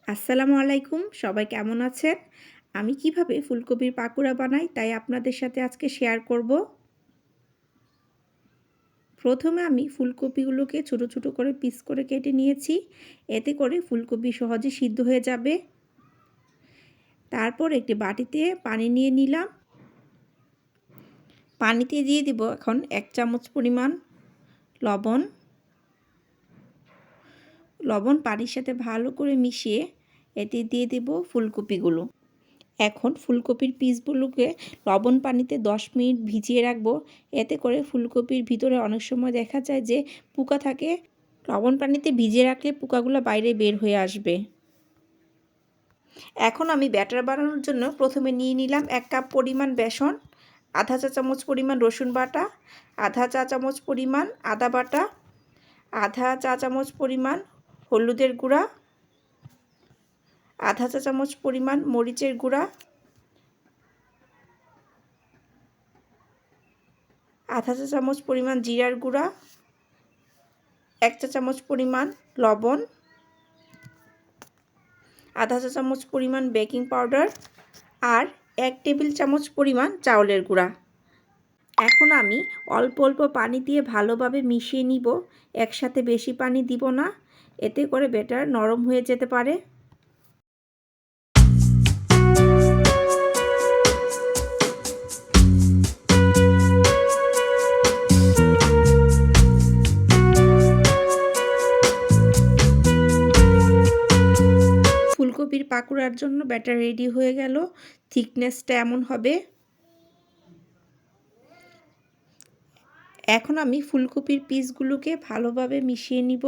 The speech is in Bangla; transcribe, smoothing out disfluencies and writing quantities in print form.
আসসালামু আলাইকুম, সবাই কেমন আছেন? আমি কিভাবে ফুলকপির পাকোড়া বানাই তাই আপনাদের সাথে আজকে শেয়ার করব। প্রথমে আমি ফুলকপিগুলোকে ছোট ছোট করে পিস করে কেটে নিয়েছি। এতে করে ফুলকপি সহজে সিদ্ধ হয়ে যাবে। তারপর একটি বাটিতে পানি নিয়ে নিলাম। পানিতে দিয়ে দিব এখন 1 চামচ পরিমাণ লবণ। লবণ পানির সাথে ভালো করে মিশিয়ে এতে দিয়ে দেব ফুলকপিগুলো। এখন ফুলকপির পিসগুলোকে লবণ পানিতে 10 মিনিট ভিজিয়ে রাখবো। এতে করে ফুলকপির ভিতরে অনেক সময় দেখা যায় যে পোকা থাকে। লবণ পানিতে ভিজিয়ে রাখলে পোকাগুলো বাইরে বের হয়ে আসবে। এখন আমি ব্যাটার বানানোর জন্য প্রথমে নিয়ে নিলাম 1 কাপ পরিমাণ বেসন, আধা চা চামচ পরিমাণ রসুন বাটা, আধা চা চামচ পরিমাণ আদা বাটা, আধা চা চামচ পরিমাণ হলুদের গুঁড়া, আধা চা চামচ পরিমাণ মরিচের গুঁড়া, আধা চা চামচ পরিমাণ জিরার গুঁড়া, 1 চা চামচ পরিমাণ লবণ, আধা চা চামচ পরিমাণ বেকিং পাউডার আর 1 টেবিল চামচ পরিমাণ চাউলের গুঁড়া। এখন আমি অল্প অল্প পানি দিয়ে ভালোভাবে মিশিয়ে নিব। একসাথে বেশি পানি দিব না, এতে করে ব্যাটার নরম হয়ে যেতে পারে। ফুলকপির পাকোড়ার জন্য ব্যাটার রেডি হয়ে গেল। থিকনেসটা এমন হবে। এখন আমি ফুলকপির পিসগুলোকে ভালোভাবে মিশিয়ে নিব।